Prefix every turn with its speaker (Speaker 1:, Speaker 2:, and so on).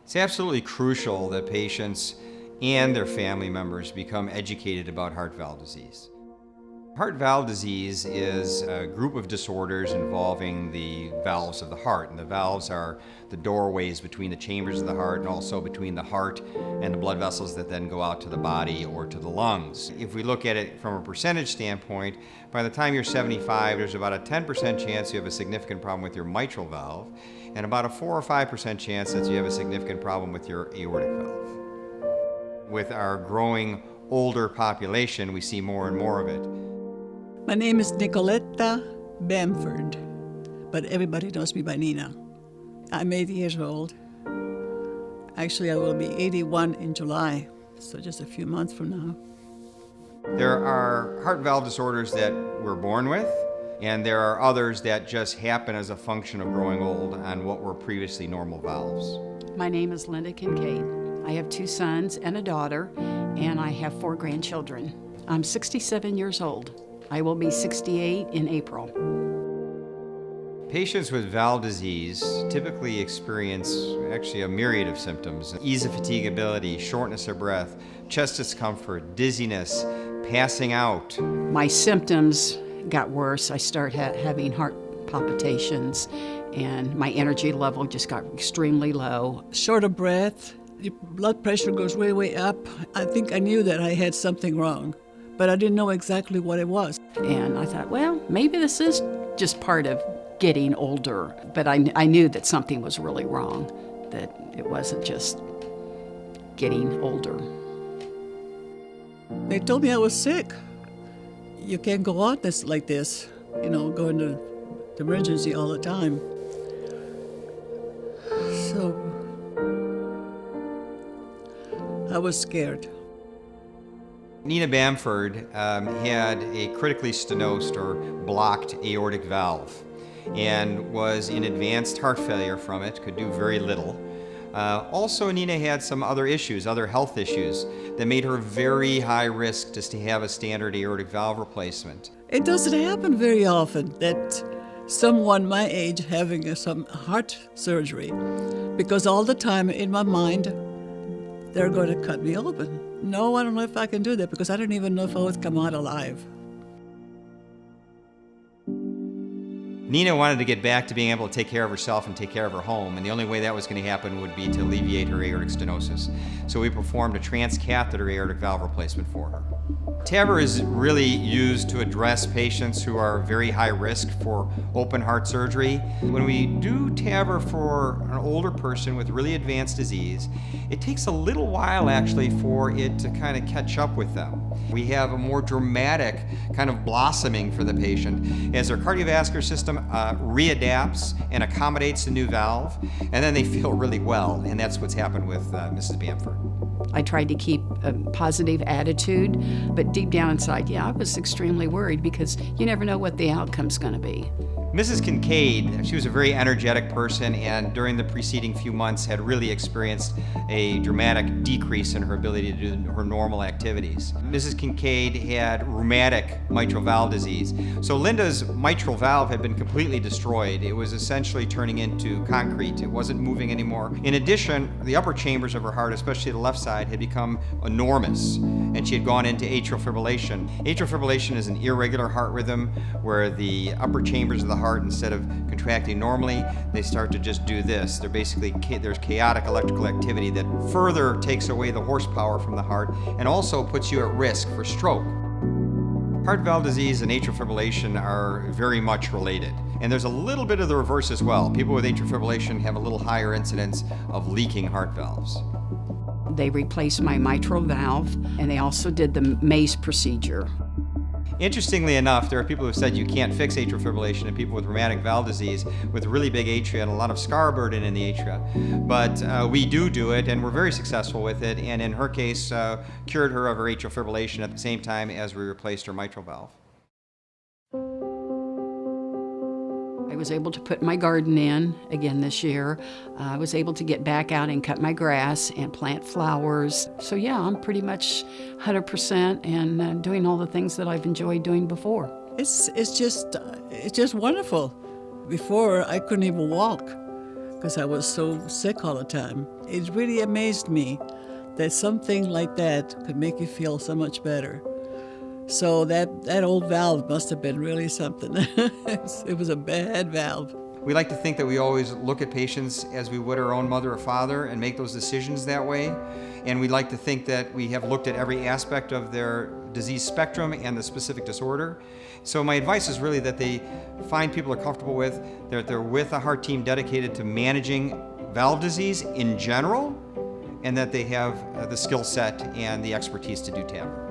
Speaker 1: It's absolutely crucial that patients and their family members become educated about heart valve disease. Heart valve disease is a group of disorders involving the valves of the heart, and the valves are the doorways between the chambers of the heart and also between the heart and the blood vessels that then go out to the body or to the lungs. If we look at it from a percentage standpoint, by the time you're 75, there's about a 10% chance you have a significant problem with your mitral valve, and about a 4 or 5% chance that you have a significant problem with your aortic valve. With our growing older population, we see more and more of it.
Speaker 2: My name is Nicoletta Bamford, but everybody knows me by Nina. I'm 80 years old. Actually, I will be 81 in July, so just a few months from now.
Speaker 1: There are heart valve disorders that we're born with, and there are others that just happen as a function of growing old on what were previously normal valves.
Speaker 3: My name is Linda Kincaid. I have 2 sons and a daughter, and I have 4 grandchildren. I'm 67 years old. I will be 68 in April.
Speaker 1: Patients with valve disease typically experience actually a myriad of symptoms: ease of fatigability, shortness of breath, chest discomfort, dizziness, passing out.
Speaker 3: My symptoms got worse. I started having heart palpitations, and my energy level just got extremely low.
Speaker 2: Short of breath, your blood pressure goes way, way up. I think I knew that I had something wrong, but I didn't know exactly what it was.
Speaker 3: And I thought, well, maybe this is just part of getting older. But I knew that something was really wrong, that it wasn't just getting older.
Speaker 2: They told me I was sick. You can't go on like this, going to the emergency all the time. So I was scared.
Speaker 1: Nina Bamford had a critically stenosed or blocked aortic valve and was in advanced heart failure from it, could do very little. Also, Nina had some other issues, other health issues, that made her very high risk just to have a standard aortic valve replacement.
Speaker 2: It doesn't happen very often that someone my age having some heart surgery, because all the time in my mind, they're going to cut me open. No, I don't know if I can do that because I don't even know if I would come out alive.
Speaker 1: Nina wanted to get back to being able to take care of herself and take care of her home, and the only way that was going to happen would be to alleviate her aortic stenosis. So we performed a transcatheter aortic valve replacement for her. TAVR is really used to address patients who are very high risk for open heart surgery. When we do TAVR for an older person with really advanced disease, it takes a little while actually for it to kind of catch up with them. We have a more dramatic kind of blossoming for the patient as their cardiovascular system readapts and accommodates the new valve, and then they feel really well, and that's what's happened with Mrs. Bamford.
Speaker 3: I tried to keep a positive attitude, but deep down inside, I was extremely worried because you never know what the outcome's going to be.
Speaker 1: Mrs. Kincaid, she was a very energetic person, and during the preceding few months had really experienced a dramatic decrease in her ability to do her normal activities. Mrs. Kincaid had rheumatic mitral valve disease, so Linda's mitral valve had been completely destroyed. It was essentially turning into concrete. It wasn't moving anymore. In addition, the upper chambers of her heart, especially the left side, had become enormous, and she had gone into atrial fibrillation. Atrial fibrillation is an irregular heart rhythm where the upper chambers of the heart, instead of contracting normally, they start to just do this. There's chaotic electrical activity that further takes away the horsepower from the heart and also puts you at risk for stroke. Heart valve disease and atrial fibrillation are very much related. And there's a little bit of the reverse as well. People with atrial fibrillation have a little higher incidence of leaking heart valves.
Speaker 3: They replaced my mitral valve, and they also did the Mace procedure.
Speaker 1: Interestingly enough, there are people who have said you can't fix atrial fibrillation in people with rheumatic valve disease with really big atria and a lot of scar burden in the atria. But we do it, and we're very successful with it, and in her case, cured her of her atrial fibrillation at the same time as we replaced her mitral valve.
Speaker 3: I was able to put my garden in again this year. I was able to get back out and cut my grass and plant flowers. So yeah, I'm pretty much 100% and doing all the things that I've enjoyed doing before.
Speaker 2: It's just wonderful. Before, I couldn't even walk. because I was so sick all the time. It really amazed me that something like that could make you feel so much better. So that old valve must have been really something. It was a bad valve.
Speaker 1: We like to think that we always look at patients as we would our own mother or father and make those decisions that way. And we like to think that we have looked at every aspect of their disease spectrum and the specific disorder. So my advice is really that they find people they're comfortable with, that they're with a heart team dedicated to managing valve disease in general, and that they have the skill set and the expertise to do TAVR.